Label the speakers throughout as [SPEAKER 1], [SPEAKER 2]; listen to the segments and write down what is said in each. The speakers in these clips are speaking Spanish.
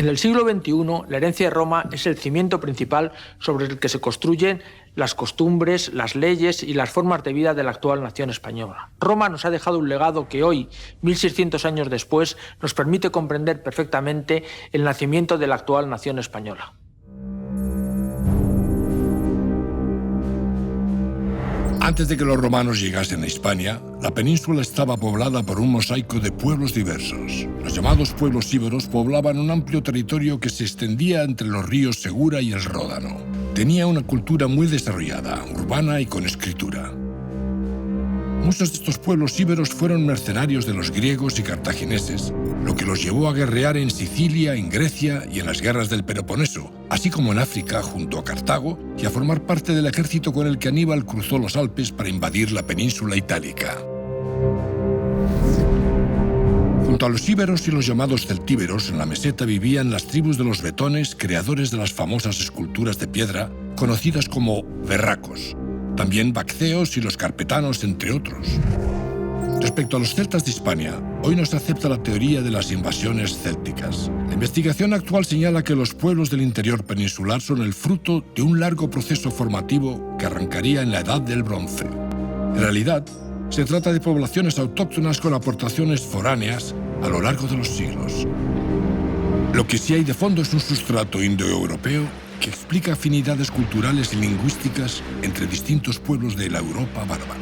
[SPEAKER 1] En el siglo XXI, la herencia de Roma es el cimiento principal sobre el que se construyen las costumbres, las leyes y las formas de vida de la actual nación española. Roma nos ha dejado un legado que hoy, 1600 años después, nos permite comprender perfectamente el nacimiento de la actual nación española.
[SPEAKER 2] Antes de que los romanos llegasen a Hispania, la península estaba poblada por un mosaico de pueblos diversos. Los llamados pueblos íberos poblaban un amplio territorio que se extendía entre los ríos Segura y el Ródano. Tenía una cultura muy desarrollada, urbana y con escritura. Muchos de estos pueblos íberos fueron mercenarios de los griegos y cartagineses, lo que los llevó a guerrear en Sicilia, en Grecia y en las guerras del Peloponeso, así como en África junto a Cartago y a formar parte del ejército con el que Aníbal cruzó los Alpes para invadir la península itálica. Junto a los íberos y los llamados celtíberos, en la meseta vivían las tribus de los betones, creadores de las famosas esculturas de piedra, conocidas como berracos. También bacceos y los carpetanos, entre otros. Respecto a los celtas de Hispania, hoy no se acepta la teoría de las invasiones célticas. La investigación actual señala que los pueblos del interior peninsular son el fruto de un largo proceso formativo que arrancaría en la Edad del Bronce. En realidad, se trata de poblaciones autóctonas con aportaciones foráneas a lo largo de los siglos. Lo que sí hay de fondo es un sustrato indoeuropeo que explica afinidades culturales y lingüísticas entre distintos pueblos de la Europa bárbara.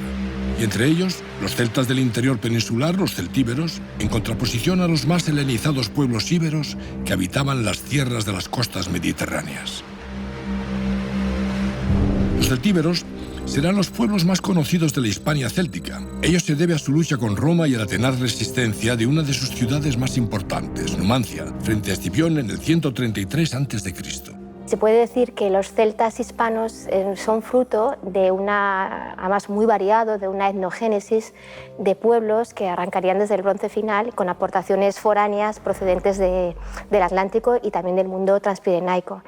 [SPEAKER 2] Y entre ellos, los celtas del interior peninsular, los celtíberos, en contraposición a los más helenizados pueblos íberos que habitaban las tierras de las costas mediterráneas. Los celtíberos serán los pueblos más conocidos de la Hispania céltica. Ello se debe a su lucha con Roma y a la tenaz resistencia de una de sus ciudades más importantes, Numancia, frente a Escipión en el 133 a.C.
[SPEAKER 3] Se puede decir que los celtas hispanos son fruto de además muy variado, de una etnogénesis de pueblos que arrancarían desde el Bronce final con aportaciones foráneas procedentes del Atlántico y también del mundo transpirenaico.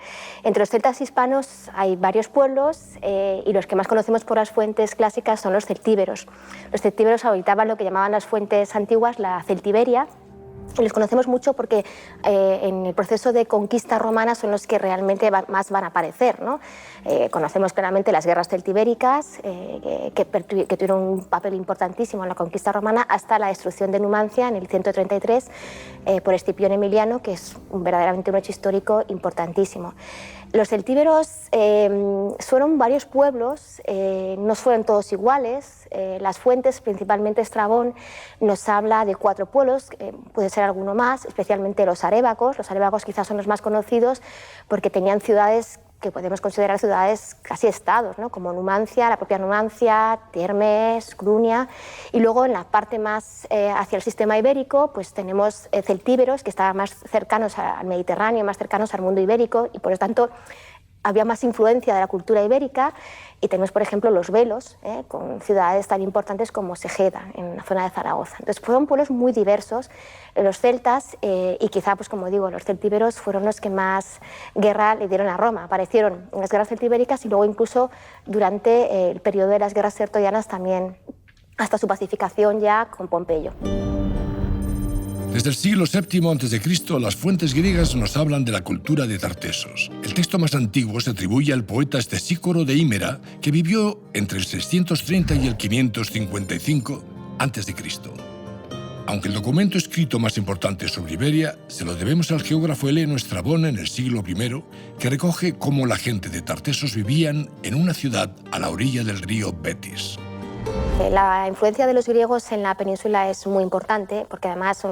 [SPEAKER 3] Entre los celtas hispanos hay varios pueblos y los que más conocemos por las fuentes clásicas son los celtíberos. Los celtíberos habitaban lo que llamaban las fuentes antiguas la Celtiberia. Y los conocemos mucho porque en el proceso de conquista romana son los que realmente más van a aparecer, ¿no? Conocemos claramente las guerras celtibéricas, que tuvieron un papel importantísimo en la conquista romana, hasta la destrucción de Numancia en el 133 por Escipión Emiliano, que es verdaderamente un hecho histórico importantísimo. Los celtíberos fueron varios pueblos, no fueron todos iguales. Las fuentes, principalmente Estrabón, nos habla de 4 pueblos, puede ser alguno más, especialmente los arébacos. Los arébacos quizás son los más conocidos porque tenían ciudades que podemos considerar ciudades casi estados, ¿no? Como Numancia, la propia Numancia, Termes, Clunia, y luego en la parte más hacia el sistema ibérico pues tenemos celtíberos que estaban más cercanos al Mediterráneo, más cercanos al mundo ibérico, y por lo tanto había más influencia de la cultura ibérica, y tenemos, por ejemplo, los velos, con ciudades tan importantes como Segeda, en la zona de Zaragoza. Entonces, fueron pueblos muy diversos, los celtas, y quizá, pues como digo, los celtíberos fueron los que más guerra le dieron a Roma. Aparecieron en las guerras celtibéricas y luego incluso durante el periodo de las guerras sertorianas también, hasta su pacificación ya con Pompeyo.
[SPEAKER 2] Desde el siglo VII a.C., las fuentes griegas nos hablan de la cultura de Tartesos. El texto más antiguo se atribuye al poeta Estesícoro de Hímera, que vivió entre el 630 y el 555 a.C. Aunque el documento escrito más importante sobre Iberia se lo debemos al geógrafo heleno Estrabón en el siglo I, que recoge cómo la gente de Tartesos vivían en una ciudad a la orilla del río Betis.
[SPEAKER 3] La influencia de los griegos en la península es muy importante, porque además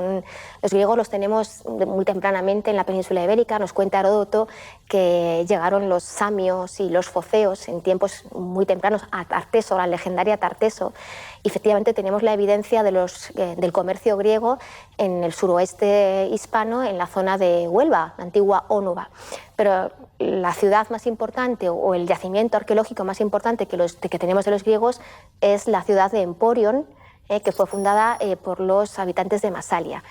[SPEAKER 3] los griegos los tenemos muy tempranamente en la península ibérica. Nos cuenta Heródoto que llegaron los samios y los foceos en tiempos muy tempranos a Tarteso, la legendaria Tarteso. Y efectivamente tenemos la evidencia del comercio griego en el suroeste hispano, en la zona de Huelva, la antigua Ónuba. Pero la ciudad más importante o el yacimiento arqueológico más importante que tenemos de los griegos es la ciudad de Emporion, que fue fundada por los habitantes de Masalia.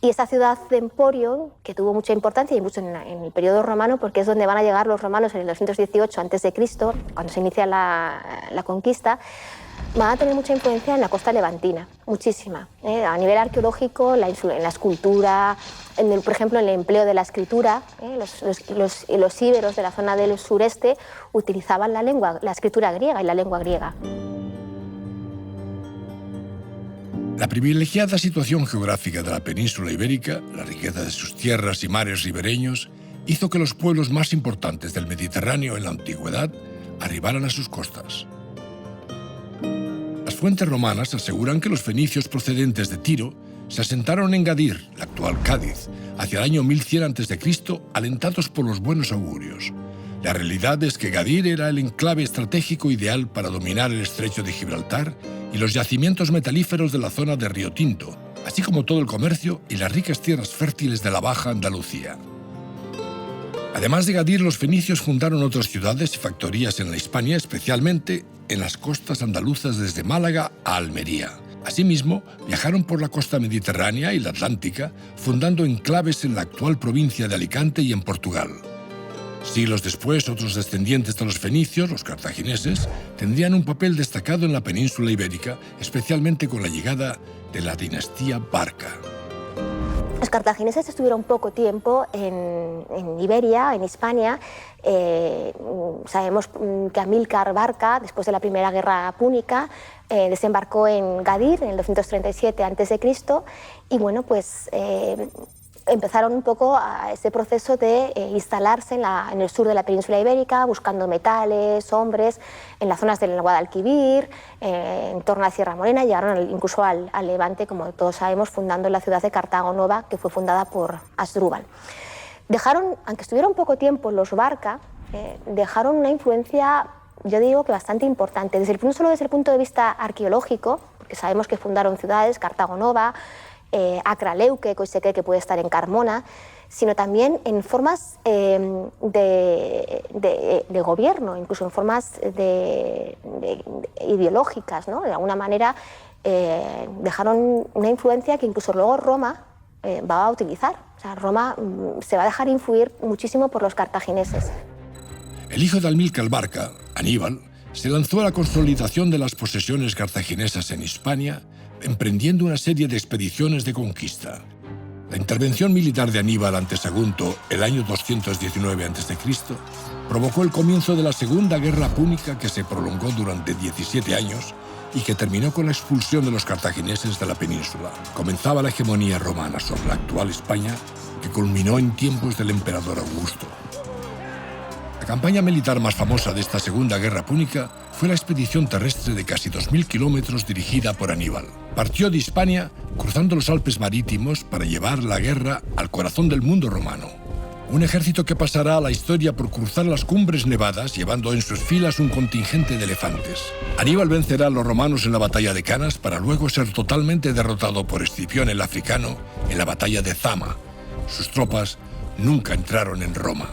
[SPEAKER 3] Y esa ciudad de Emporion, que tuvo mucha importancia incluso en el periodo romano, porque es donde van a llegar los romanos en el 218 a.C., cuando se inicia la conquista, van a tener mucha influencia en la costa levantina, muchísima. A nivel arqueológico, en la escultura, por ejemplo, en el empleo de la escritura, los íberos de la zona del sureste utilizaban la escritura griega y la lengua griega.
[SPEAKER 2] La privilegiada situación geográfica de la península ibérica, la riqueza de sus tierras y mares ribereños, hizo que los pueblos más importantes del Mediterráneo en la antigüedad arribaran a sus costas. Las fuentes romanas aseguran que los fenicios procedentes de Tiro se asentaron en Gadir, la actual Cádiz, hacia el año 1100 a.C., alentados por los buenos augurios. La realidad es que Gadir era el enclave estratégico ideal para dominar el estrecho de Gibraltar y los yacimientos metalíferos de la zona de Río Tinto, así como todo el comercio y las ricas tierras fértiles de la Baja Andalucía. Además de Gadir, los fenicios fundaron otras ciudades y factorías en la Hispania, especialmente en las costas andaluzas desde Málaga a Almería. Asimismo, viajaron por la costa mediterránea y la atlántica, fundando enclaves en la actual provincia de Alicante y en Portugal. Siglos después, otros descendientes de los fenicios, los cartagineses, tendrían un papel destacado en la península ibérica, especialmente con la llegada de la dinastía Barca.
[SPEAKER 3] Los cartagineses estuvieron poco tiempo en Iberia, en Hispania. Sabemos que Amílcar Barca, después de la Primera Guerra Púnica, desembarcó en Gadir en el 237 a.C. y bueno, pues empezaron un poco a ese proceso de instalarse en el sur de la península ibérica, buscando metales, hombres, en las zonas del Guadalquivir, en torno a Sierra Morena, llegaron incluso al Levante, como todos sabemos, fundando la ciudad de Cartago Nova, que fue fundada por Asdrúbal. Dejaron, aunque estuvieron poco tiempo los Barca, dejaron una influencia, yo digo que bastante importante, no solo desde el punto de vista arqueológico, porque sabemos que fundaron ciudades, Cartago Nova, Acraleuque, Coiseque, que puede estar en Carmona, sino también en formas de gobierno, incluso en formas ideológicas, ¿no? De alguna manera dejaron una influencia que incluso luego Roma va a utilizar. O sea, Roma se va a dejar influir muchísimo por los cartagineses.
[SPEAKER 2] El hijo de Amílcar Barca, Aníbal, se lanzó a la consolidación de las posesiones cartaginesas en Hispania, emprendiendo una serie de expediciones de conquista. La intervención militar de Aníbal ante Sagunto el año 219 a.C. provocó el comienzo de la Segunda Guerra Púnica, que se prolongó durante 17 años y que terminó con la expulsión de los cartagineses de la península. Comenzaba la hegemonía romana sobre la actual España, que culminó en tiempos del emperador Augusto. La campaña militar más famosa de esta Segunda Guerra Púnica fue la expedición terrestre de casi 2.000 kilómetros dirigida por Aníbal. Partió de Hispania, cruzando los Alpes marítimos para llevar la guerra al corazón del mundo romano. Un ejército que pasará a la historia por cruzar las cumbres nevadas, llevando en sus filas un contingente de elefantes. Aníbal vencerá a los romanos en la batalla de Canas para luego ser totalmente derrotado por Escipión el africano en la batalla de Zama. Sus tropas nunca entraron en Roma.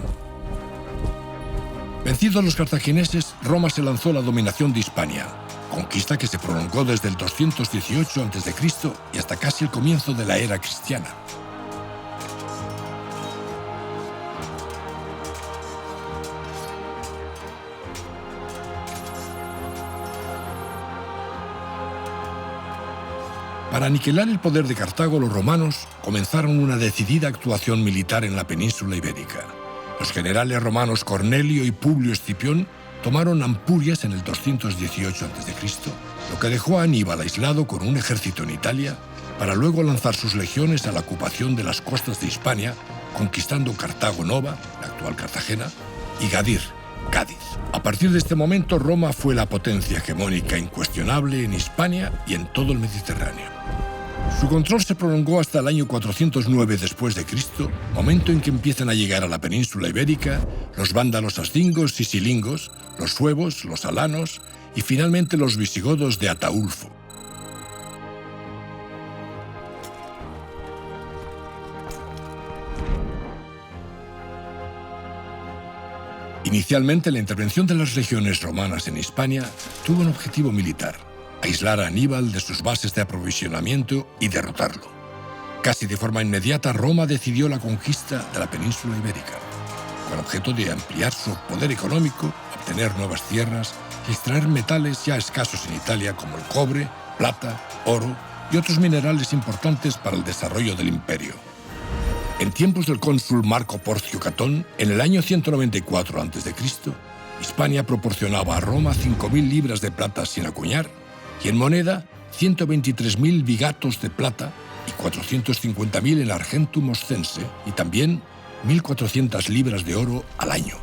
[SPEAKER 2] Vencidos los cartagineses, Roma se lanzó a la dominación de Hispania, conquista que se prolongó desde el 218 a.C. y hasta casi el comienzo de la era cristiana. Para aniquilar el poder de Cartago, los romanos comenzaron una decidida actuación militar en la península ibérica. Los generales romanos Cornelio y Publio Escipión tomaron Ampurias en el 218 a.C., lo que dejó a Aníbal aislado con un ejército en Italia para luego lanzar sus legiones a la ocupación de las costas de Hispania, conquistando Cartago Nova, la actual Cartagena, y Gadir, Cádiz. A partir de este momento, Roma fue la potencia hegemónica incuestionable en Hispania y en todo el Mediterráneo. Su control se prolongó hasta el año 409 después de Cristo, momento en que empiezan a llegar a la península ibérica los vándalos astingos y silingos, los suevos, los alanos y finalmente los visigodos de Ataulfo. Inicialmente, la intervención de las legiones romanas en Hispania tuvo un objetivo militar: aislar a Aníbal de sus bases de aprovisionamiento y derrotarlo. Casi de forma inmediata, Roma decidió la conquista de la península ibérica, con objeto de ampliar su poder económico, obtener nuevas tierras y extraer metales ya escasos en Italia como el cobre, plata, oro y otros minerales importantes para el desarrollo del imperio. En tiempos del cónsul Marco Porcio Catón, en el año 194 a.C., Hispania proporcionaba a Roma 5.000 libras de plata sin acuñar y en moneda 123.000 vigatos de plata y 450.000 en argentum oscense y también 1.400 libras de oro al año.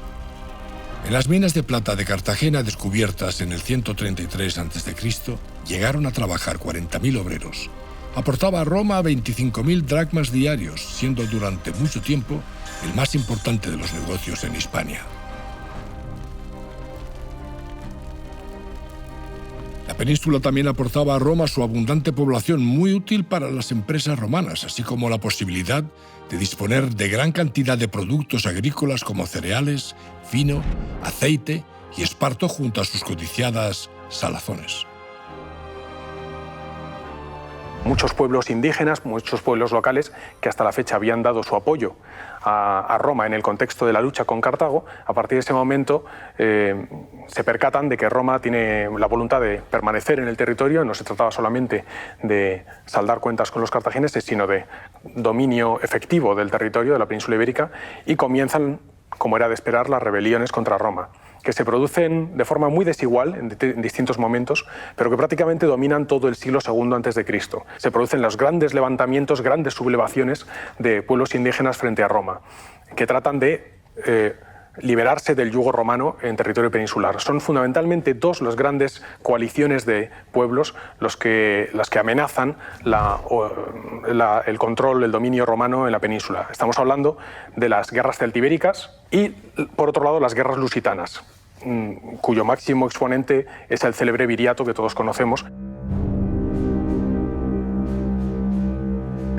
[SPEAKER 2] En las minas de plata de Cartagena descubiertas en el 133 a.C. llegaron a trabajar 40.000 obreros. Aportaba a Roma 25.000 dracmas diarios, siendo durante mucho tiempo el más importante de los negocios en Hispania. La península también aportaba a Roma su abundante población, muy útil para las empresas romanas, así como la posibilidad de disponer de gran cantidad de productos agrícolas como cereales, vino, aceite y esparto junto a sus codiciadas salazones.
[SPEAKER 4] Muchos pueblos indígenas, muchos pueblos locales que hasta la fecha habían dado su apoyo a Roma en el contexto de la lucha con Cartago, a partir de ese momento se percatan de que Roma tiene la voluntad de permanecer en el territorio. No se trataba solamente de saldar cuentas con los cartagineses, sino de dominio efectivo del territorio de la península ibérica, y comienzan, como era de esperar, las rebeliones contra Roma, que se producen de forma muy desigual en distintos momentos, pero que prácticamente dominan todo el siglo II a.C. Se producen los grandes levantamientos, grandes sublevaciones de pueblos indígenas frente a Roma, que tratan de liberarse del yugo romano en territorio peninsular. Son fundamentalmente dos las grandes coaliciones de pueblos las que amenazan el control, el dominio romano en la península. Estamos hablando de las guerras celtibéricas y, por otro lado, las guerras lusitanas, cuyo máximo exponente es el célebre Viriato que todos conocemos.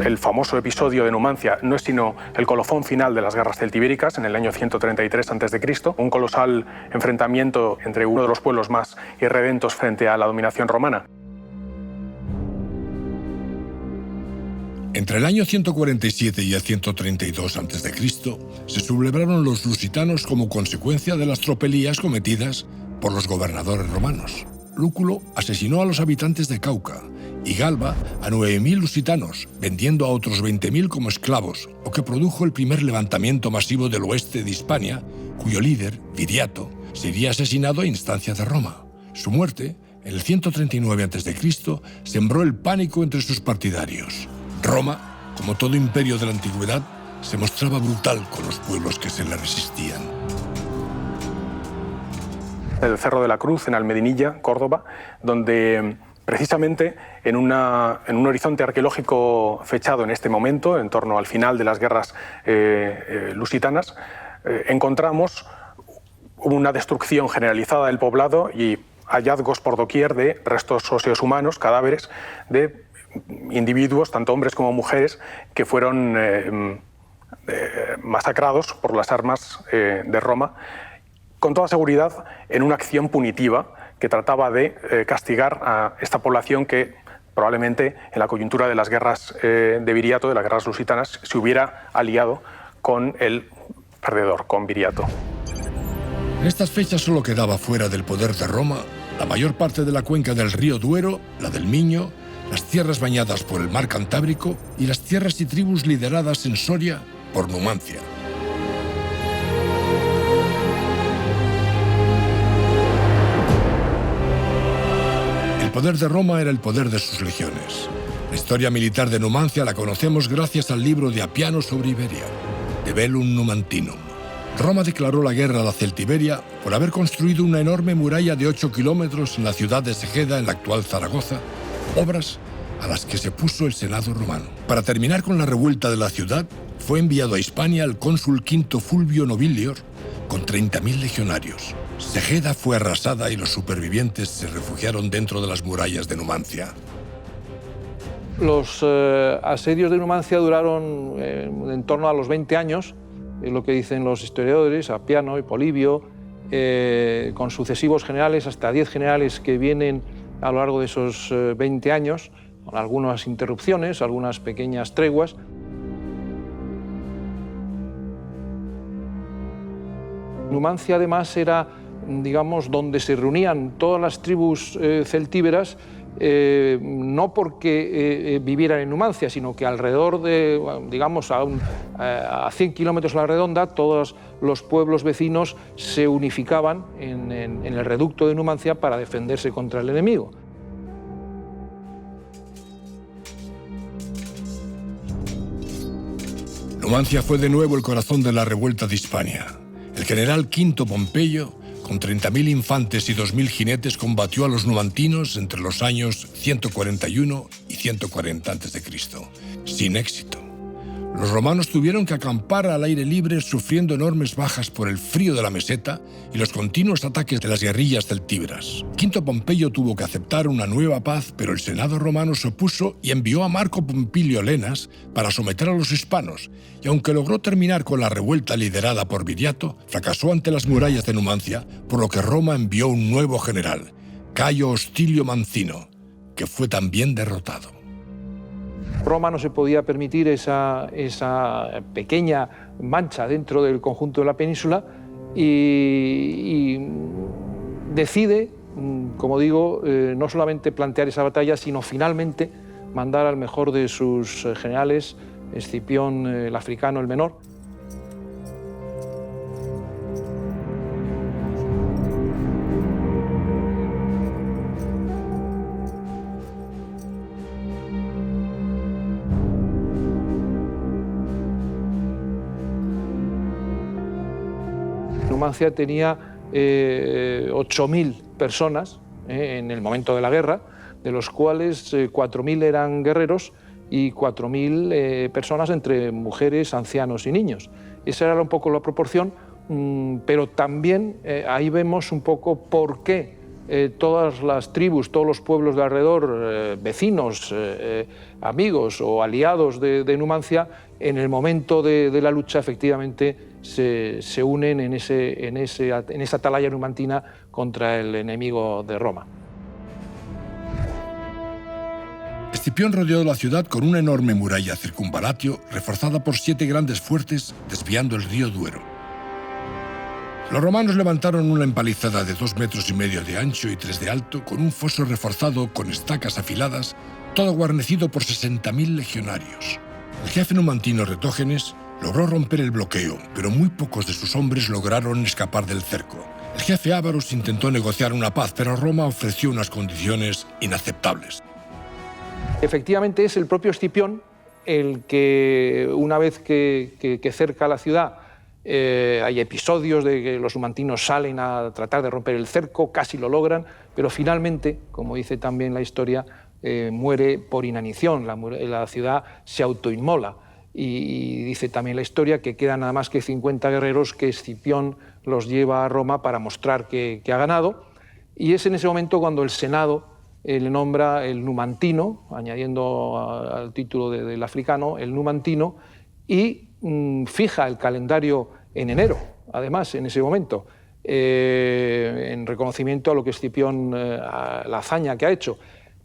[SPEAKER 4] El famoso episodio de Numancia no es sino el colofón final de las guerras celtibéricas en el año 133 a.C., un colosal enfrentamiento entre uno de los pueblos más irredentos frente a la dominación romana.
[SPEAKER 2] Entre el año 147 y el 132 a.C. se sublevaron los lusitanos como consecuencia de las tropelías cometidas por los gobernadores romanos. Lúculo asesinó a los habitantes de Cauca y Galba a 9.000 lusitanos, vendiendo a otros 20.000 como esclavos, lo que produjo el primer levantamiento masivo del oeste de Hispania, cuyo líder, Viriato, sería asesinado a instancia de Roma. Su muerte, en el 139 a.C., sembró el pánico entre sus partidarios. Roma, como todo imperio de la antigüedad, se mostraba brutal con los pueblos que se le resistían.
[SPEAKER 4] El Cerro de la Cruz, en Almedinilla, Córdoba, donde precisamente en un horizonte arqueológico fechado en este momento, en torno al final de las guerras lusitanas, encontramos una destrucción generalizada del poblado y hallazgos por doquier de restos óseos humanos, cadáveres de individuos, tanto hombres como mujeres, que fueron masacrados por las armas de Roma, con toda seguridad en una acción punitiva que trataba de castigar a esta población que probablemente en la coyuntura de las guerras de Viriato, de las guerras lusitanas, se hubiera aliado con el perdedor, con Viriato.
[SPEAKER 2] En estas fechas solo quedaba fuera del poder de Roma la mayor parte de la cuenca del río Duero, la del Miño, las tierras bañadas por el mar Cantábrico y las tierras y tribus lideradas en Soria por Numancia. El poder de Roma era el poder de sus legiones. La historia militar de Numancia la conocemos gracias al libro de Apiano sobre Iberia, De Bellum Numantinum. Roma declaró la guerra a la Celtiberia por haber construido una enorme muralla de 8 kilómetros en la ciudad de Segeda, en la actual Zaragoza, obras a las que se puso el Senado romano. Para terminar con la revuelta de la ciudad, fue enviado a Hispania el cónsul Quinto Fulvio Nobilior con 30.000 legionarios. Segeda fue arrasada y los supervivientes se refugiaron dentro de las murallas de Numancia.
[SPEAKER 5] Los asedios de Numancia duraron en torno a los 20 años, es lo que dicen los historiadores, Apiano y Polibio, con sucesivos generales, hasta 10 generales que vienen a lo largo de esos 20 años, con algunas interrupciones, algunas pequeñas treguas. Numancia además era, digamos, donde se reunían todas las tribus celtíberas, no porque vivieran en Numancia, sino que alrededor de, digamos, a 100 kilómetros a la redonda, todos los pueblos vecinos se unificaban en el reducto de Numancia para defenderse contra el enemigo.
[SPEAKER 2] Numancia fue de nuevo el corazón de la revuelta de Hispania. El general V Pompeyo, con 30.000 infantes y 2.000 jinetes, combatió a los numantinos entre los años 141 y 140 a.C., sin éxito. Los romanos tuvieron que acampar al aire libre, sufriendo enormes bajas por el frío de la meseta y los continuos ataques de las guerrillas celtíberas. V Pompeyo tuvo que aceptar una nueva paz, pero el Senado romano se opuso y envió a Marco Pompilio Lenas para someter a los hispanos, y aunque logró terminar con la revuelta liderada por Viriato, fracasó ante las murallas de Numancia, por lo que Roma envió un nuevo general, Cayo Hostilio Mancino, que fue también derrotado.
[SPEAKER 5] Roma no se podía permitir esa pequeña mancha dentro del conjunto de la península y decide, como digo, no solamente plantear esa batalla, sino finalmente mandar al mejor de sus generales, Escipión el Africano, el Menor. Numancia tenía 8.000 personas en el momento de la guerra, de los cuales 4.000 eran guerreros y 4.000 personas entre mujeres, ancianos y niños. Esa era un poco la proporción, pero también ahí vemos un poco por qué todas las tribus, todos los pueblos de alrededor, vecinos, amigos o aliados de Numancia, en el momento de la lucha efectivamente se unen en esa atalaya numantina contra el enemigo de Roma.
[SPEAKER 2] Escipión rodeó la ciudad con una enorme muralla circunvalatio reforzada por 7 grandes fuertes desviando el río Duero. Los romanos levantaron una empalizada de 2,5 metros de ancho y 3 de alto, con un foso reforzado con estacas afiladas, todo guarnecido por 60.000 legionarios. El jefe numantino Retógenes logró romper el bloqueo, pero muy pocos de sus hombres lograron escapar del cerco. El jefe Ávaros intentó negociar una paz, pero Roma ofreció unas condiciones inaceptables.
[SPEAKER 5] Efectivamente es el propio Escipión el que, una vez que cerca la ciudad, hay episodios de que los numantinos salen a tratar de romper el cerco, casi lo logran, pero finalmente, como dice también la historia, muere por inanición, la ciudad se autoinmola. Y dice también la historia que quedan nada más que 50 guerreros que Escipión los lleva a Roma para mostrar que ha ganado, y es en ese momento cuando el Senado le nombra el numantino, añadiendo al título del africano, el numantino, y fija el calendario en enero, además, en ese momento, en reconocimiento a lo que Escipión, a la hazaña que ha hecho.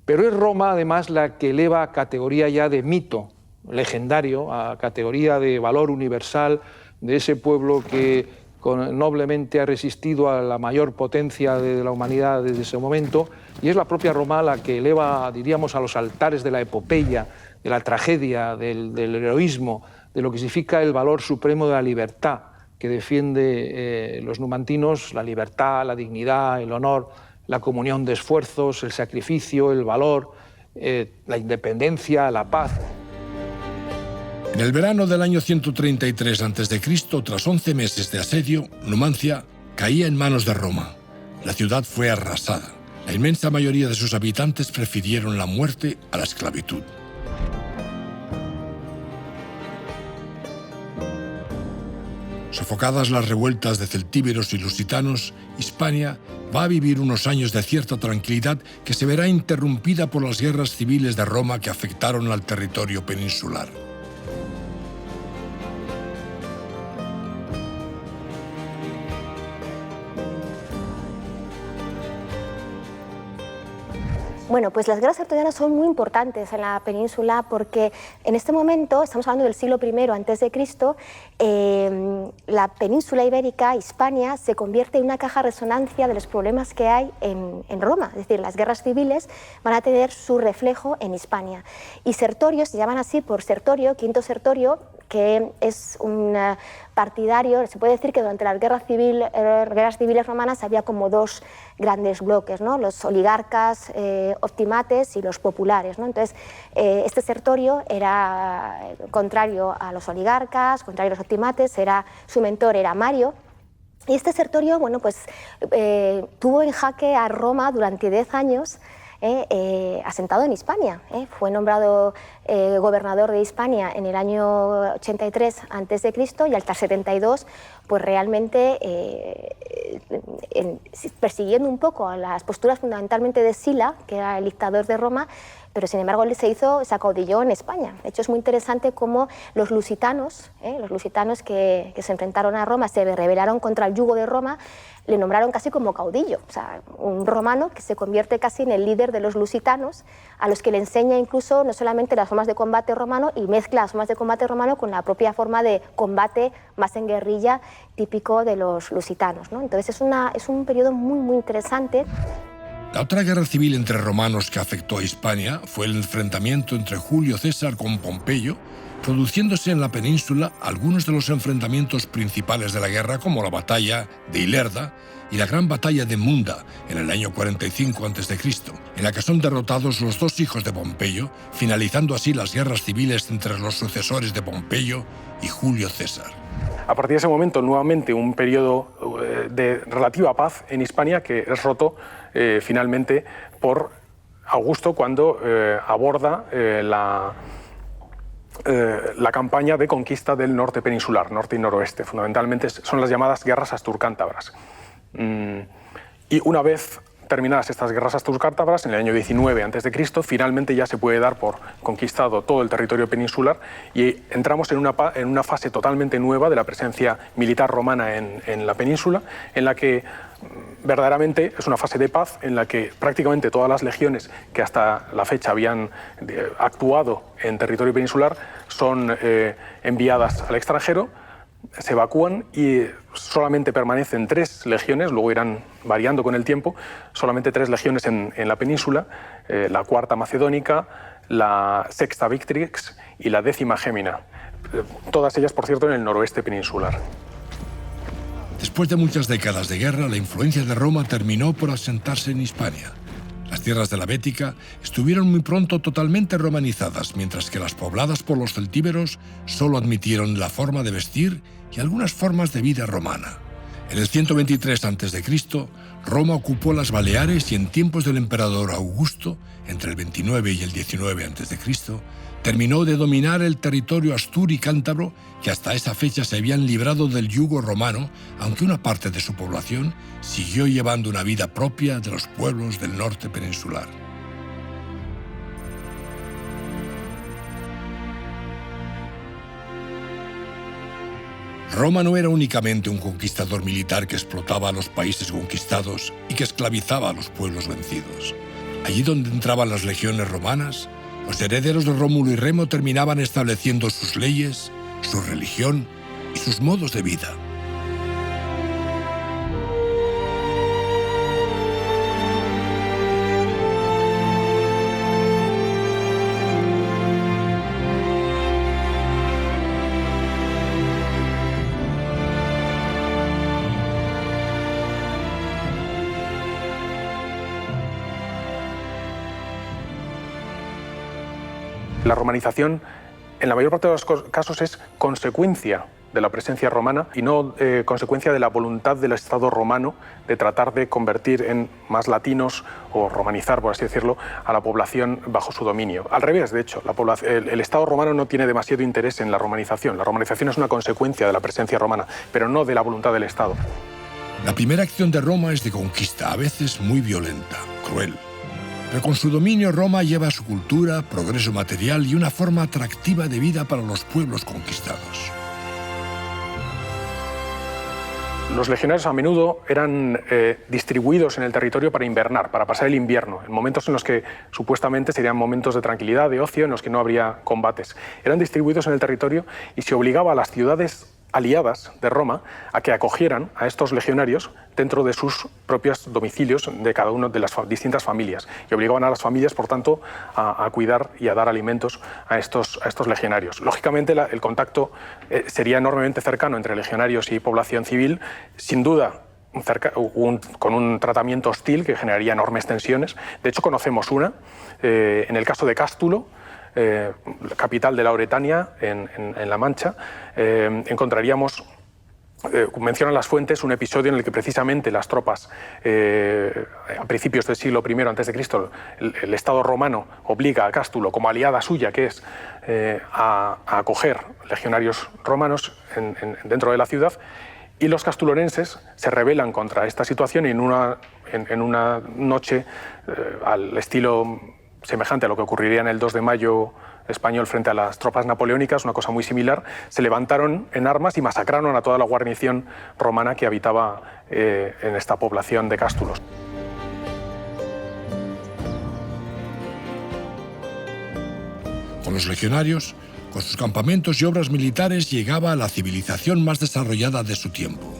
[SPEAKER 5] Pero es Roma, además, la que eleva a categoría ya de mito legendario, a categoría de valor universal de ese pueblo que noblemente ha resistido a la mayor potencia de la humanidad desde ese momento, y es la propia Roma la que eleva, diríamos, a los altares de la epopeya, de la tragedia, del heroísmo, de lo que significa el valor supremo de la libertad que defiende los numantinos, la libertad, la dignidad, el honor, la comunión de esfuerzos, el sacrificio, el valor, la independencia, la paz.
[SPEAKER 2] En el verano del año 133 a.C., tras 11 meses de asedio, Numancia caía en manos de Roma. La ciudad fue arrasada. La inmensa mayoría de sus habitantes prefirieron la muerte a la esclavitud. Sofocadas las revueltas de celtíberos y lusitanos, Hispania va a vivir unos años de cierta tranquilidad que se verá interrumpida por las guerras civiles de Roma que afectaron al territorio peninsular.
[SPEAKER 3] Bueno, pues las guerras sertorianas son muy importantes en la península porque en este momento, estamos hablando del siglo I a.C., la península ibérica, Hispania, se convierte en una caja de resonancia de los problemas que hay en Roma. Es decir, las guerras civiles van a tener su reflejo en Hispania. Y Sertorio, se llaman así por Sertorio, Quinto Sertorio, que es un partidario. Se puede decir que durante las guerras civiles romanas había como dos grandes bloques, ¿no? Los oligarcas optimates y los populares, ¿no? Entonces, este Sertorio era contrario a los oligarcas, contrario a los optimates, su mentor era Mario. Y este Sertorio, bueno, pues, tuvo en jaque a Roma durante 10 años, asentado en Hispania. Fue nombrado gobernador de Hispania en el año 83 a.C. y hasta 72, pues realmente persiguiendo un poco a las posturas fundamentalmente de Sila, que era el dictador de Roma, pero sin embargo se acaudilló en España. De hecho, es muy interesante cómo los lusitanos que se enfrentaron a Roma, se rebelaron contra el yugo de Roma, le nombraron casi como caudillo, o sea, un romano que se convierte casi en el líder de los lusitanos, a los que le enseña incluso no solamente las formas de combate romano, y mezcla las formas de combate romano con la propia forma de combate más en guerrilla típico de los lusitanos, ¿no? Entonces es un periodo muy, muy interesante.
[SPEAKER 2] La otra guerra civil entre romanos que afectó a Hispania fue el enfrentamiento entre Julio César con Pompeyo, produciéndose en la península algunos de los enfrentamientos principales de la guerra, como la batalla de Ilerda y la gran batalla de Munda en el año 45 a.C., en la que son derrotados los dos hijos de Pompeyo, finalizando así las guerras civiles entre los sucesores de Pompeyo y Julio César.
[SPEAKER 4] A partir de ese momento, nuevamente un periodo de relativa paz en Hispania que es roto finalmente por Augusto cuando aborda la campaña de conquista del norte peninsular, norte y noroeste. Fundamentalmente son las llamadas guerras asturcántabras. Y una vez terminadas estas guerras asturcántabras, en el año 19 a.C., finalmente ya se puede dar por conquistado todo el territorio peninsular y entramos en una fase totalmente nueva de la presencia militar romana en la península, en la que verdaderamente es una fase de paz, en la que prácticamente todas las legiones que hasta la fecha habían actuado en territorio peninsular son enviadas al extranjero, se evacúan y solamente permanecen 3 legiones, luego irán variando con el tiempo, solamente 3 legiones en la península, la 4ª Macedónica, la 6ª Victrix y la 10ª Gémina, todas ellas, por cierto, en el noroeste peninsular.
[SPEAKER 2] Después de muchas décadas de guerra, la influencia de Roma terminó por asentarse en Hispania. Las tierras de la Bética estuvieron muy pronto totalmente romanizadas, mientras que las pobladas por los celtíberos solo admitieron la forma de vestir y algunas formas de vida romana. En el 123 a.C., Roma ocupó las Baleares y en tiempos del emperador Augusto, entre el 29 y el 19 a.C., terminó de dominar el territorio astur y cántabro, que hasta esa fecha se habían librado del yugo romano, aunque una parte de su población siguió llevando una vida propia de los pueblos del norte peninsular. Roma no era únicamente un conquistador militar que explotaba a los países conquistados y que esclavizaba a los pueblos vencidos. Allí donde entraban las legiones romanas, los herederos de Rómulo y Remo terminaban estableciendo sus leyes, su religión y sus modos de vida.
[SPEAKER 4] La romanización, en la mayor parte de los casos, es consecuencia de la presencia romana y no consecuencia de la voluntad del Estado romano de tratar de convertir en más latinos o romanizar, por así decirlo, a la población bajo su dominio. Al revés, de hecho, el Estado romano no tiene demasiado interés en la romanización. La romanización es una consecuencia de la presencia romana, pero no de la voluntad del Estado.
[SPEAKER 2] La primera acción de Roma es de conquista, a veces muy violenta, cruel. Pero con su dominio Roma lleva su cultura, progreso material y una forma atractiva de vida para los pueblos conquistados.
[SPEAKER 4] Los legionarios a menudo eran distribuidos en el territorio para invernar, para pasar el invierno, en momentos en los que supuestamente serían momentos de tranquilidad, de ocio, en los que no habría combates. Eran distribuidos en el territorio y se obligaba a las ciudades aliadas de Roma a que acogieran a estos legionarios dentro de sus propios domicilios de cada una de las distintas familias, y obligaban a las familias, por tanto, a cuidar y a dar alimentos a estos legionarios. Lógicamente, el contacto sería enormemente cercano entre legionarios y población civil, sin duda con un tratamiento hostil que generaría enormes tensiones. De hecho, conocemos una, en el caso de Cástulo, capital de la Auretania, en La Mancha. Encontraríamos, mencionan las fuentes, un episodio en el que precisamente las tropas, a principios del siglo I a.C., el Estado romano obliga a Cástulo, como aliada suya, que es a acoger legionarios romanos dentro de la ciudad, y los castulonenses se rebelan contra esta situación y en una noche, al estilo semejante a lo que ocurriría en el 2 de mayo español frente a las tropas napoleónicas, una cosa muy similar, se levantaron en armas y masacraron a toda la guarnición romana que habitaba en esta población de Cástulos.
[SPEAKER 2] Con los legionarios, con sus campamentos y obras militares, llegaba a la civilización más desarrollada de su tiempo.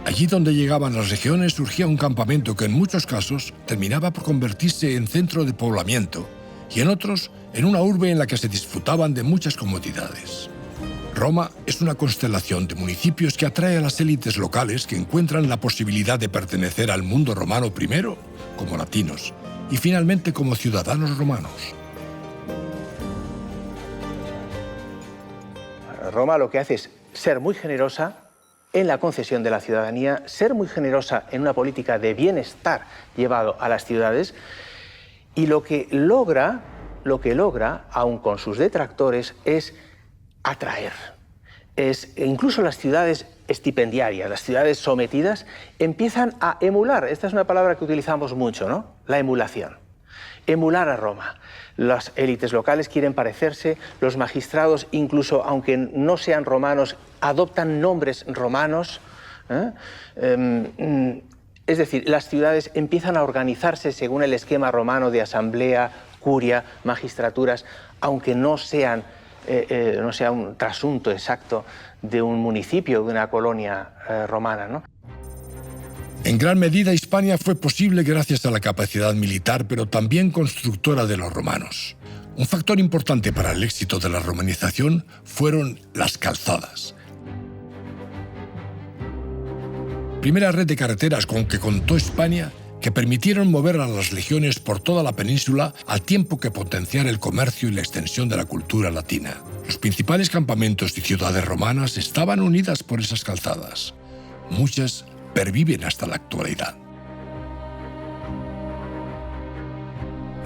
[SPEAKER 2] Allí donde llegaban las legiones surgía un campamento que en muchos casos terminaba por convertirse en centro de poblamiento y en otros en una urbe en la que se disfrutaban de muchas comodidades. Roma es una constelación de municipios que atrae a las élites locales que encuentran la posibilidad de pertenecer al mundo romano primero como latinos y finalmente como ciudadanos romanos.
[SPEAKER 6] Roma lo que hace es ser muy generosa en la concesión de la ciudadanía, ser muy generosa en una política de bienestar llevado a las ciudades, y lo que logra, aun con sus detractores, es atraer. Incluso las ciudades estipendiarias, las ciudades sometidas, empiezan a emular. Esta es una palabra que utilizamos mucho, ¿no? La emulación. Emular a Roma. Las élites locales quieren parecerse, los magistrados, incluso aunque no sean romanos, adoptan nombres romanos. Es decir, las ciudades empiezan a organizarse según el esquema romano de asamblea, curia, magistraturas, aunque no sea un trasunto exacto de un municipio, de una colonia romana, ¿no?
[SPEAKER 2] En gran medida, Hispania fue posible gracias a la capacidad militar, pero también constructora de los romanos. Un factor importante para el éxito de la romanización fueron las calzadas. Primera red de carreteras con que contó Hispania, que permitieron mover a las legiones por toda la península al tiempo que potenciar el comercio y la extensión de la cultura latina. Los principales campamentos y ciudades romanas estaban unidas por esas calzadas. Muchas perviven hasta la actualidad.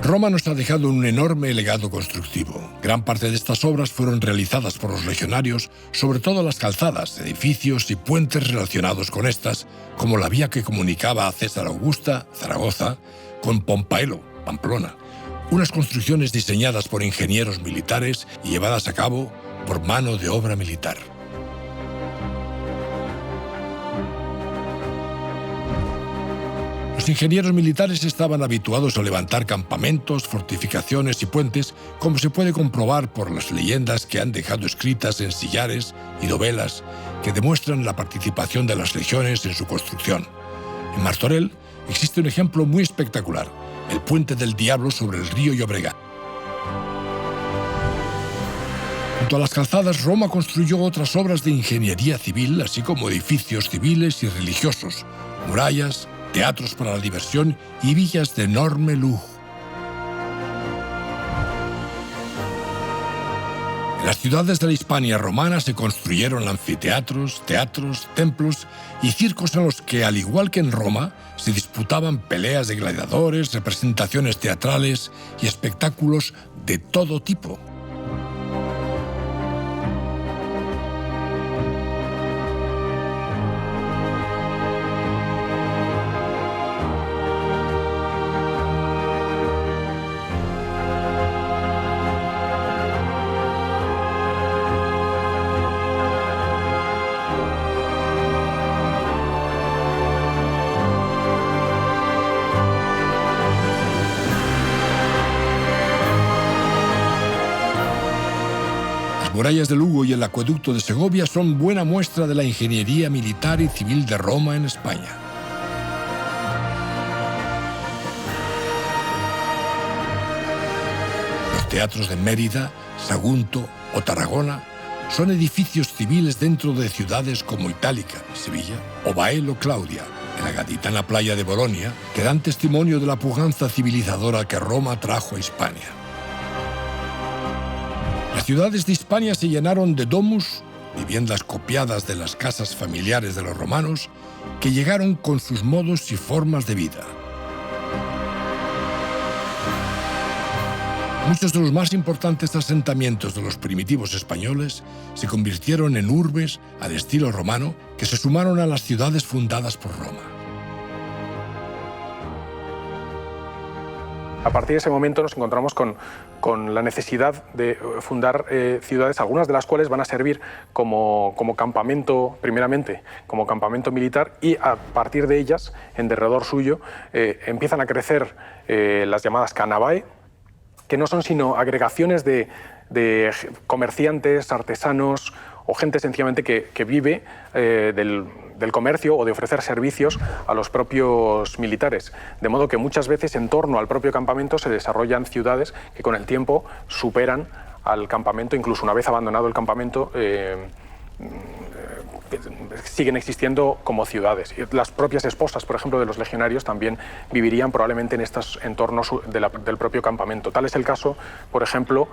[SPEAKER 2] Roma nos ha dejado un enorme legado constructivo. Gran parte de estas obras fueron realizadas por los legionarios, sobre todo las calzadas, edificios y puentes relacionados con estas, como la vía que comunicaba a César Augusta, Zaragoza, con Pompaelo, Pamplona, unas construcciones diseñadas por ingenieros militares y llevadas a cabo por mano de obra militar. Los ingenieros militares estaban habituados a levantar campamentos, fortificaciones y puentes, como se puede comprobar por las leyendas que han dejado escritas en sillares y dovelas que demuestran la participación de las legiones en su construcción. En Martorell existe un ejemplo muy espectacular, el Puente del Diablo sobre el río Llobregat. Junto a las calzadas, Roma construyó otras obras de ingeniería civil, así como edificios civiles y religiosos, murallas, teatros para la diversión y villas de enorme lujo. En las ciudades de la Hispania romana se construyeron anfiteatros, teatros, templos y circos en los que, al igual que en Roma, se disputaban peleas de gladiadores, representaciones teatrales y espectáculos de todo tipo. murallas de Lugo y el acueducto de Segovia son buena muestra de la ingeniería militar y civil de Roma en España. Los teatros de Mérida, Sagunto o Tarragona son edificios civiles dentro de ciudades como Itálica, Sevilla, o Baelo Claudia, en la gaditana playa de Bolonia, que dan testimonio de la pujanza civilizadora que Roma trajo a Hispania. Las ciudades de Hispania se llenaron de domus, viviendas copiadas de las casas familiares de los romanos, que llegaron con sus modos y formas de vida. Muchos de los más importantes asentamientos de los primitivos españoles se convirtieron en urbes al estilo romano que se sumaron a las ciudades fundadas por Roma.
[SPEAKER 4] A partir de ese momento nos encontramos con la necesidad de fundar ciudades, algunas de las cuales van a servir como campamento, primeramente, como campamento militar, y a partir de ellas, en derredor suyo, empiezan a crecer las llamadas canavae, que no son sino agregaciones de comerciantes, artesanos o gente sencillamente que vive del comercio o de ofrecer servicios a los propios militares. De modo que muchas veces en torno al propio campamento se desarrollan ciudades que con el tiempo superan al campamento, incluso una vez abandonado el campamento, siguen existiendo como ciudades. Las propias esposas, por ejemplo, de los legionarios también vivirían probablemente en estos entornos del propio campamento. Tal es el caso, por ejemplo,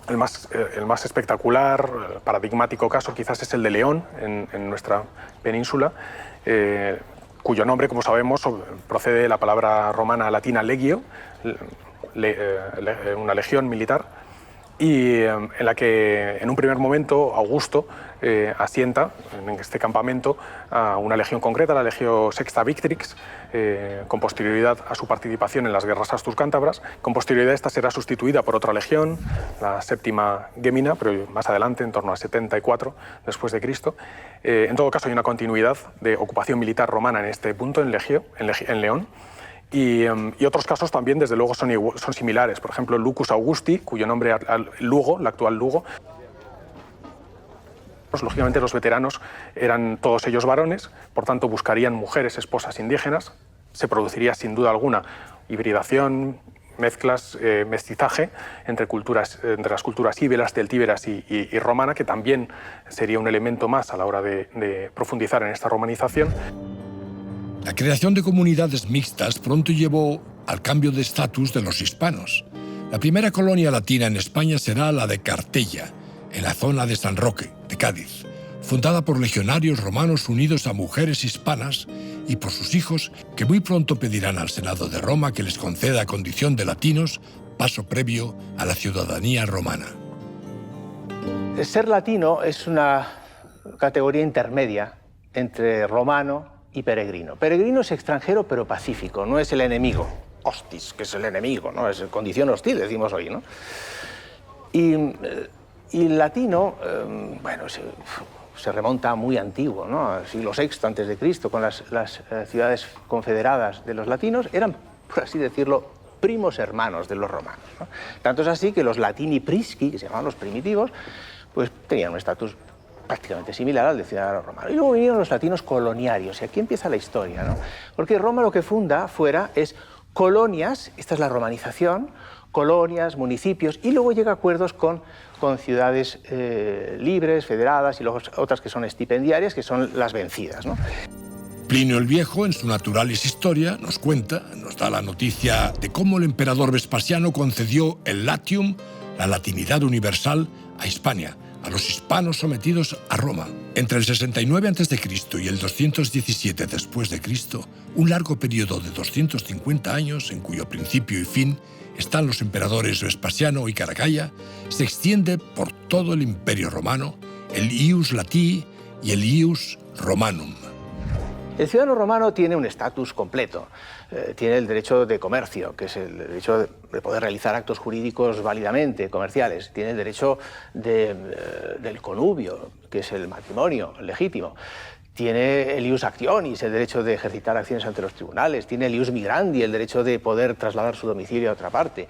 [SPEAKER 4] el más espectacular, paradigmático caso quizás es el de León, en nuestra península, cuyo nombre, como sabemos, procede de la palabra romana latina legio, una legión militar, y en la que en un primer momento Augusto asienta en este campamento a una legión concreta, la Legio Sexta Victrix, con posterioridad a su participación en las guerras asturcántabras. Con posterioridad esta será sustituida por otra legión, la Séptima Gémina, pero más adelante, en torno a 74 después de Cristo. En todo caso hay una continuidad de ocupación militar romana en este punto, en León. Y otros casos también, desde luego, son similares. Por ejemplo, Lucus Augusti, cuyo nombre Lugo, la actual Lugo. Lógicamente los veteranos eran todos ellos varones, por tanto buscarían mujeres, esposas indígenas. Se produciría sin duda alguna hibridación, mezclas, mestizaje entre las culturas íberas, celtíberas y romana, que también sería un elemento más a la hora de profundizar en esta romanización.
[SPEAKER 2] La creación de comunidades mixtas pronto llevó al cambio de estatus de los hispanos. La primera colonia latina en España será la de Cartella, en la zona de San Roque, de Cádiz, fundada por legionarios romanos unidos a mujeres hispanas y por sus hijos, que muy pronto pedirán al Senado de Roma que les conceda condición de latinos, paso previo a la ciudadanía romana.
[SPEAKER 6] Ser latino es una categoría intermedia entre romano y peregrino. Peregrino es extranjero pero pacífico, no es el enemigo. Hostis, que es el enemigo, ¿no? Es condición hostil, decimos hoy, ¿no? Y latino, bueno, se remonta muy antiguo, ¿no? Al siglo VI antes de Cristo, con las ciudades confederadas de los latinos, eran, por así decirlo, primos hermanos de los romanos, ¿no? Tanto es así que los latini prisci, que se llamaban los primitivos, pues tenían un estatus prácticamente similar al de ciudadano romano. Y luego vinieron los latinos coloniarios, y aquí empieza la historia, ¿no? Porque Roma lo que funda es colonias, esta es la romanización, colonias, municipios, y luego llega a acuerdos con ciudades libres, federadas, y luego otras que son estipendiarias, que son las vencidas, ¿no?
[SPEAKER 2] Plinio el Viejo, en su Naturalis Historia, nos da la noticia de cómo el emperador Vespasiano concedió el latium, la latinidad universal, a Hispania, a los hispanos sometidos a Roma. Entre el 69 a.C. y el 217 después de Cristo, un largo periodo de 250 años, en cuyo principio y fin están los emperadores Vespasiano y Caracalla, se extiende por todo el Imperio Romano el ius latii y el ius romanum.
[SPEAKER 6] El ciudadano romano tiene un estatus completo. Tiene el derecho de comercio, que es el derecho de poder realizar actos jurídicos válidamente, comerciales. Tiene el derecho del connubio, que es el matrimonio legítimo. Tiene el ius actionis, el derecho de ejercitar acciones ante los tribunales. Tiene el ius migrandi, el derecho de poder trasladar su domicilio a otra parte.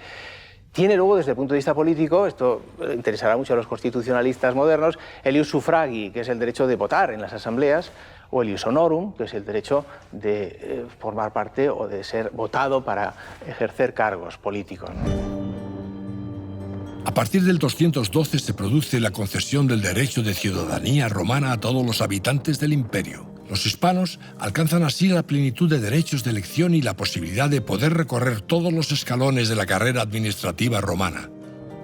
[SPEAKER 6] Tiene luego, desde el punto de vista político, esto interesará mucho a los constitucionalistas modernos, el ius suffragi, que es el derecho de votar en las asambleas, o el ius honorum, que es el derecho de formar parte o de ser votado para ejercer cargos políticos, ¿no?
[SPEAKER 2] A partir del 212 se produce la concesión del derecho de ciudadanía romana a todos los habitantes del imperio. Los hispanos alcanzan así la plenitud de derechos de elección y la posibilidad de poder recorrer todos los escalones de la carrera administrativa romana.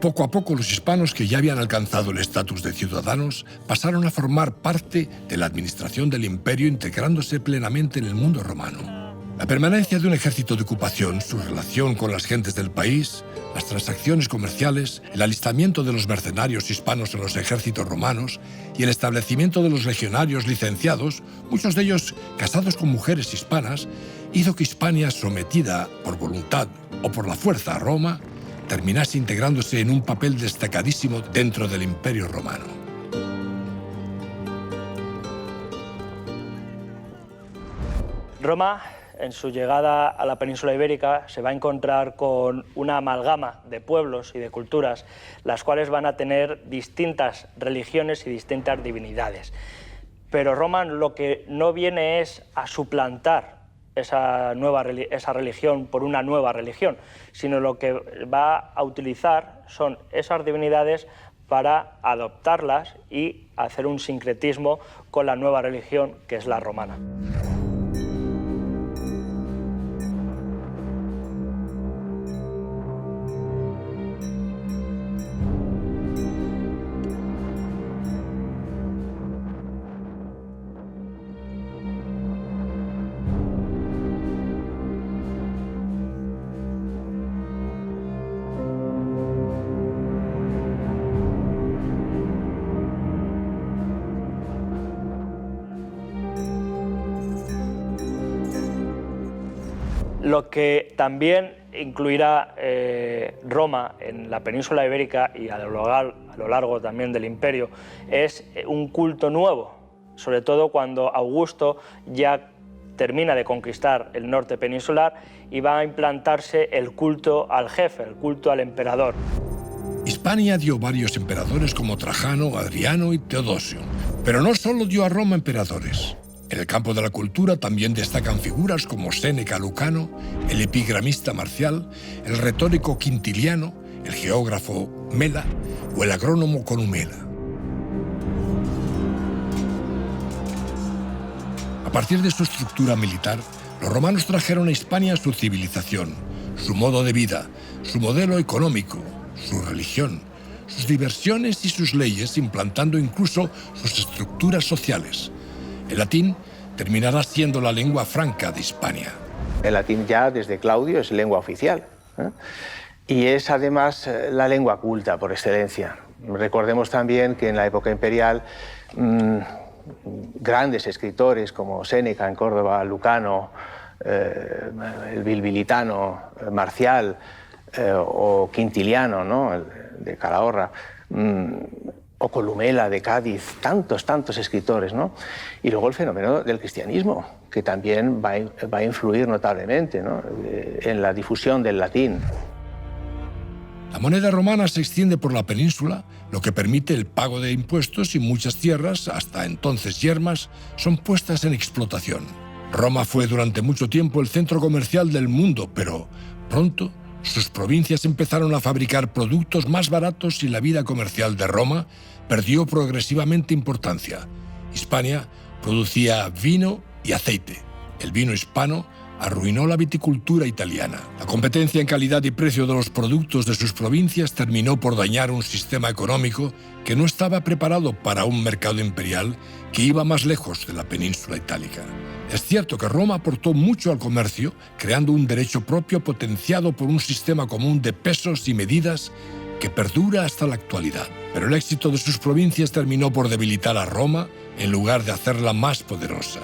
[SPEAKER 2] Poco a poco los hispanos que ya habían alcanzado el estatus de ciudadanos pasaron a formar parte de la administración del imperio, integrándose plenamente en el mundo romano. La permanencia de un ejército de ocupación, su relación con las gentes del país, las transacciones comerciales, el alistamiento de los mercenarios hispanos en los ejércitos romanos y el establecimiento de los legionarios licenciados, muchos de ellos casados con mujeres hispanas, hizo que Hispania, sometida por voluntad o por la fuerza a Roma, terminase integrándose en un papel destacadísimo dentro del Imperio Romano.
[SPEAKER 7] Roma, en su llegada a la península ibérica, se va a encontrar con una amalgama de pueblos y de culturas, las cuales van a tener distintas religiones y distintas divinidades. Pero Roma lo que no viene es a suplantar esa religión por una nueva religión, sino lo que va a utilizar son esas divinidades para adoptarlas y hacer un sincretismo con la nueva religión que es la romana. Lo que también incluirá Roma en la península ibérica y a lo largo también del imperio es un culto nuevo, sobre todo cuando Augusto ya termina de conquistar el norte peninsular y va a implantarse el culto al jefe, el culto al emperador.
[SPEAKER 2] Hispania dio varios emperadores como Trajano, Adriano y Teodosio, pero no solo dio a Roma emperadores. En el campo de la cultura también destacan figuras como Séneca Lucano, el epigramista Marcial, el retórico Quintiliano, el geógrafo Mela o el agrónomo Columela. A partir de su estructura militar, los romanos trajeron a Hispania su civilización, su modo de vida, su modelo económico, su religión, sus diversiones y sus leyes, implantando incluso sus estructuras sociales. El latín terminará siendo la lengua franca de Hispania.
[SPEAKER 6] El latín ya desde Claudio es lengua oficial, ¿eh? Y es además la lengua culta por excelencia. Recordemos también que en la época imperial grandes escritores como Séneca en Córdoba, Lucano, el bilbilitano Marcial o Quintiliano, ¿no?, el de Calahorra, o Columela de Cádiz, tantos escritores, ¿no? Y luego el fenómeno del cristianismo, que también va a influir notablemente, ¿no?, en la difusión del latín.
[SPEAKER 2] La moneda romana se extiende por la península, lo que permite el pago de impuestos, y muchas tierras, hasta entonces yermas, son puestas en explotación. Roma fue durante mucho tiempo el centro comercial del mundo, pero pronto sus provincias empezaron a fabricar productos más baratos y la vida comercial de Roma perdió progresivamente importancia. Hispania producía vino y aceite. El vino hispano arruinó la viticultura italiana. La competencia en calidad y precio de los productos de sus provincias terminó por dañar un sistema económico que no estaba preparado para un mercado imperial que iba más lejos de la península itálica. Es cierto que Roma aportó mucho al comercio, creando un derecho propio potenciado por un sistema común de pesos y medidas que perdura hasta la actualidad. Pero el éxito de sus provincias terminó por debilitar a Roma en lugar de hacerla más poderosa.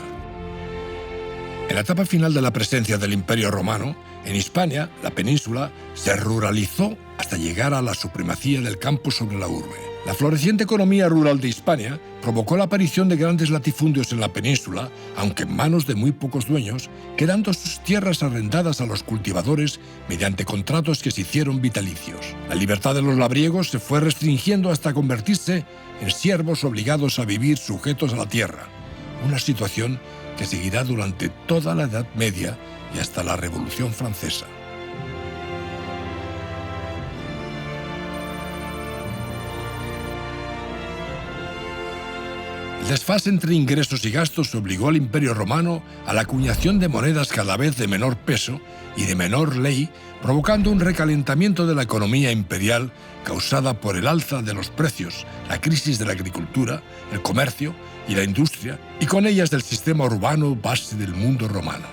[SPEAKER 2] En la etapa final de la presencia del Imperio Romano, en Hispania, la península se ruralizó hasta llegar a la supremacía del campo sobre la urbe. La floreciente economía rural de Hispania provocó la aparición de grandes latifundios en la península, aunque en manos de muy pocos dueños, quedando sus tierras arrendadas a los cultivadores mediante contratos que se hicieron vitalicios. La libertad de los labriegos se fue restringiendo hasta convertirse en siervos obligados a vivir sujetos a la tierra, una situación que seguirá durante toda la Edad Media y hasta la Revolución Francesa. El desfase entre ingresos y gastos obligó al Imperio Romano a la acuñación de monedas cada vez de menor peso y de menor ley, provocando un recalentamiento de la economía imperial causada por el alza de los precios, la crisis de la agricultura, el comercio y la industria, y con ellas del sistema urbano base del mundo romano.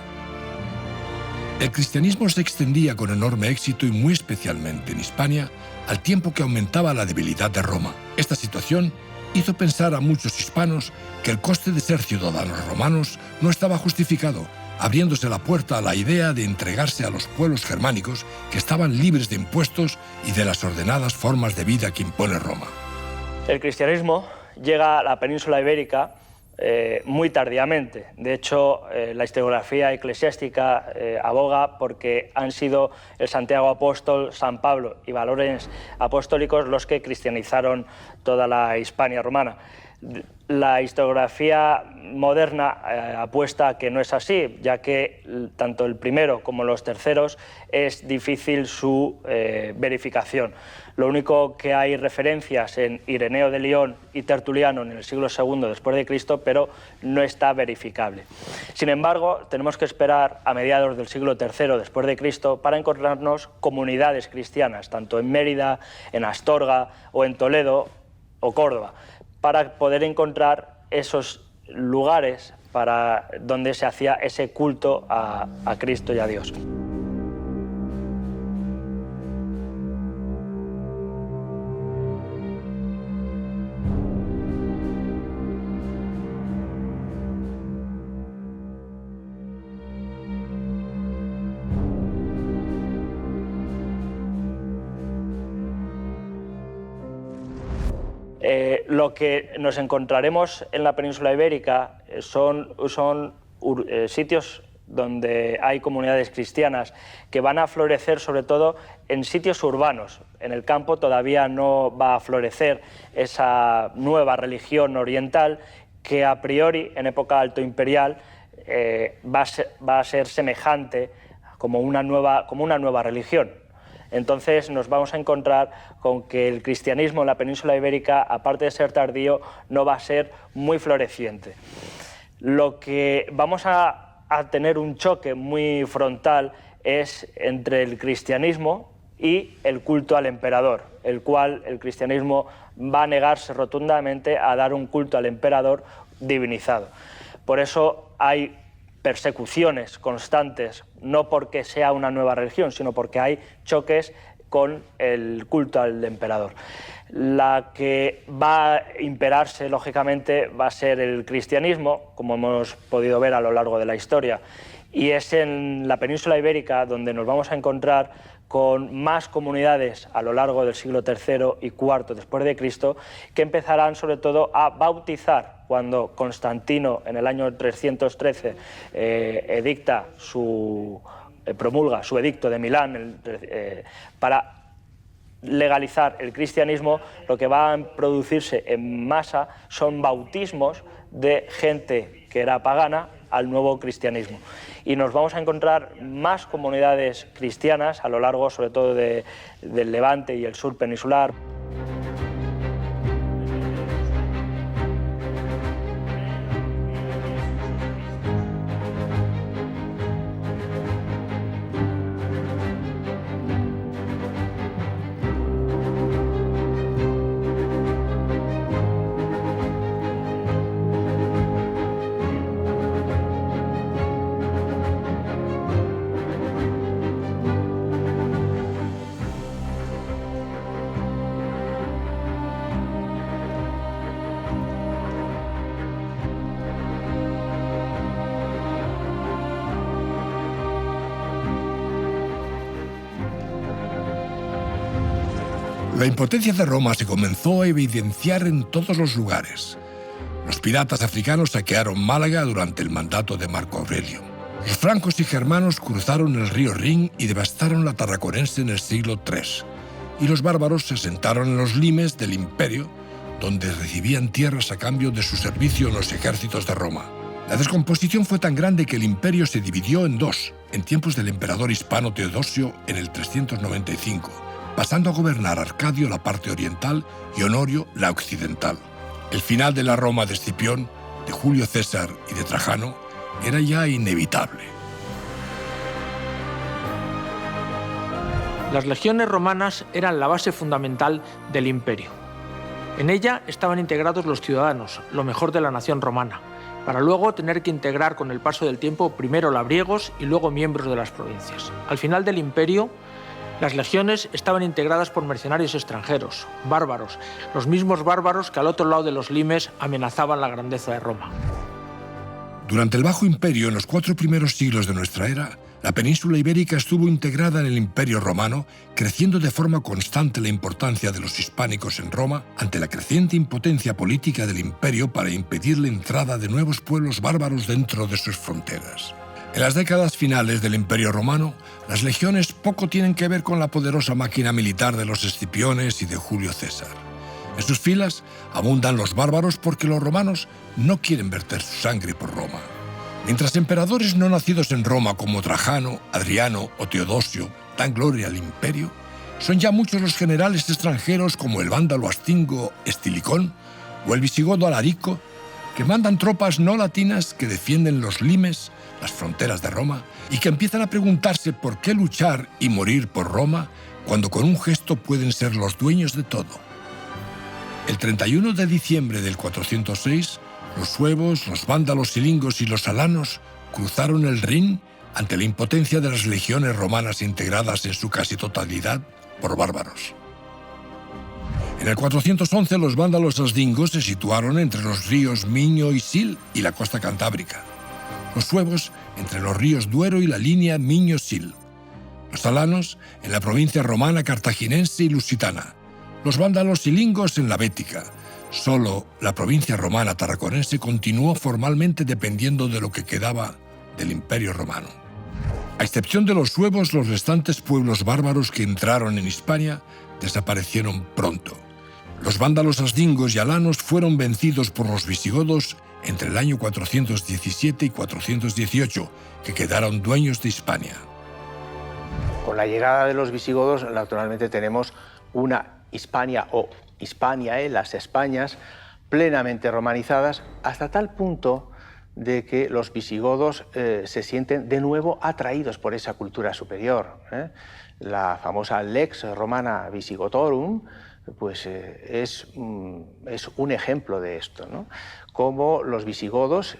[SPEAKER 2] El cristianismo se extendía con enorme éxito y muy especialmente en Hispania, al tiempo que aumentaba la debilidad de Roma. Esta situación hizo pensar a muchos hispanos que el coste de ser ciudadanos romanos no estaba justificado, abriéndose la puerta a la idea de entregarse a los pueblos germánicos que estaban libres de impuestos y de las ordenadas formas de vida que impone Roma.
[SPEAKER 7] El cristianismo llega a la península ibérica muy tardíamente. De hecho, la historiografía eclesiástica aboga porque han sido el Santiago Apóstol, San Pablo y valores apostólicos los que cristianizaron toda la Hispania romana. La historiografía moderna apuesta a que no es así, ya que tanto el primero como los terceros es difícil su verificación. Lo único que hay referencias en Ireneo de León y Tertuliano en el siglo II después de Cristo, pero no está verificable. Sin embargo, tenemos que esperar a mediados del siglo III después de Cristo para encontrarnos comunidades cristianas, tanto en Mérida, en Astorga o en Toledo o Córdoba, para poder encontrar esos lugares donde se hacía ese culto a Cristo y a Dios. Lo que nos encontraremos en la península ibérica son sitios donde hay comunidades cristianas que van a florecer sobre todo en sitios urbanos. En el campo todavía no va a florecer esa nueva religión oriental que a priori en época altoimperial va a ser semejante como una nueva religión. Entonces nos vamos a encontrar con que el cristianismo en la península ibérica, aparte de ser tardío, no va a ser muy floreciente. Lo que vamos a tener un choque muy frontal es entre el cristianismo y el culto al emperador, el cual el cristianismo va a negarse rotundamente a dar un culto al emperador divinizado. Por eso hay persecuciones constantes, no porque sea una nueva religión, sino porque hay choques con el culto al emperador. La que va a imperarse, lógicamente, va a ser el cristianismo, como hemos podido ver a lo largo de la historia, y es en la península ibérica donde nos vamos a encontrar con más comunidades a lo largo del siglo III y IV después de Cristo, que empezarán sobre todo a bautizar cuando Constantino en el año 313 promulga su edicto de Milán para legalizar el cristianismo. Lo que va a producirse en masa son bautismos de gente que era pagana al nuevo cristianismo. Y nos vamos a encontrar más comunidades cristianas a lo largo, sobre todo, del Levante y el sur peninsular.
[SPEAKER 2] La impotencia de Roma se comenzó a evidenciar en todos los lugares. Los piratas africanos saquearon Málaga durante el mandato de Marco Aurelio. Los francos y germanos cruzaron el río Rin y devastaron la Tarraconense en el siglo III. Y los bárbaros se asentaron en los limes del imperio, donde recibían tierras a cambio de su servicio en los ejércitos de Roma. La descomposición fue tan grande que el imperio se dividió en dos, en tiempos del emperador hispano Teodosio en el 395, pasando a gobernar Arcadio la parte oriental y Honorio la occidental. El final de la Roma de Escipión, de Julio César y de Trajano era ya inevitable.
[SPEAKER 1] Las legiones romanas eran la base fundamental del imperio. En ella estaban integrados los ciudadanos, lo mejor de la nación romana, para luego tener que integrar con el paso del tiempo primero labriegos y luego miembros de las provincias. Al final del imperio, las legiones estaban integradas por mercenarios extranjeros, bárbaros, los mismos bárbaros que al otro lado de los limes amenazaban la grandeza de Roma.
[SPEAKER 2] Durante el Bajo Imperio, en los 4 primeros siglos de nuestra era, la península ibérica estuvo integrada en el Imperio Romano, creciendo de forma constante la importancia de los hispánicos en Roma ante la creciente impotencia política del imperio para impedir la entrada de nuevos pueblos bárbaros dentro de sus fronteras. En las décadas finales del Imperio Romano, las legiones poco tienen que ver con la poderosa máquina militar de los Escipiones y de Julio César. En sus filas abundan los bárbaros porque los romanos no quieren verter su sangre por Roma. Mientras emperadores no nacidos en Roma como Trajano, Adriano o Teodosio dan gloria al imperio, son ya muchos los generales extranjeros como el vándalo astingo Estilicón o el visigodo Alarico, que mandan tropas no latinas que defienden los limes, las fronteras de Roma, y que empiezan a preguntarse por qué luchar y morir por Roma cuando con un gesto pueden ser los dueños de todo. El 31 de diciembre del 406, los suevos, los vándalos silingos y los alanos cruzaron el Rin ante la impotencia de las legiones romanas integradas en su casi totalidad por bárbaros. En el 411 los vándalos asdingos se situaron entre los ríos Miño y Sil y la costa cantábrica. Los suevos entre los ríos Duero y la línea Miño-Sil. Los alanos en la provincia romana cartaginense y lusitana. Los vándalos silingos en la Bética. Solo la provincia romana tarraconense continuó formalmente dependiendo de lo que quedaba del Imperio Romano. A excepción de los suevos, los restantes pueblos bárbaros que entraron en Hispania desaparecieron pronto. Los vándalos asdingos y alanos fueron vencidos por los visigodos entre el año 417 y 418, que quedaron dueños de Hispania.
[SPEAKER 6] Con la llegada de los visigodos, naturalmente tenemos una Hispania o Hispania, las Españas, plenamente romanizadas, hasta tal punto de que los visigodos se sienten de nuevo atraídos por esa cultura superior. La famosa Lex Romana Visigotorum pues, es un ejemplo de esto, ¿no? Cómo los visigodos,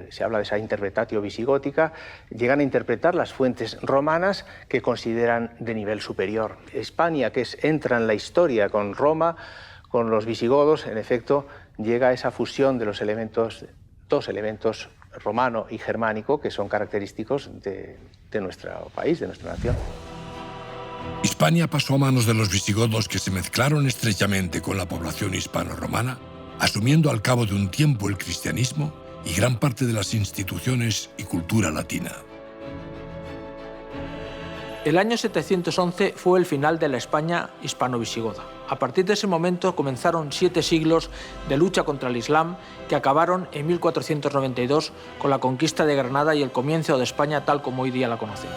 [SPEAKER 6] se habla de esa interpretatio visigótica, llegan a interpretar las fuentes romanas que consideran de nivel superior. España, que entra en la historia con Roma, con los visigodos, en efecto, llega a esa fusión de los elementos, dos elementos, romano y germánico, que son característicos de nuestro país, de nuestra nación.
[SPEAKER 2] Hispania pasó a manos de los visigodos, que se mezclaron estrechamente con la población hispano-romana, asumiendo al cabo de un tiempo el cristianismo y gran parte de las instituciones y cultura latina.
[SPEAKER 1] El año 711 fue el final de la España hispano-visigoda. A partir de ese momento comenzaron 7 siglos de lucha contra el Islam que acabaron en 1492 con la conquista de Granada y el comienzo de España tal como hoy día la conocemos.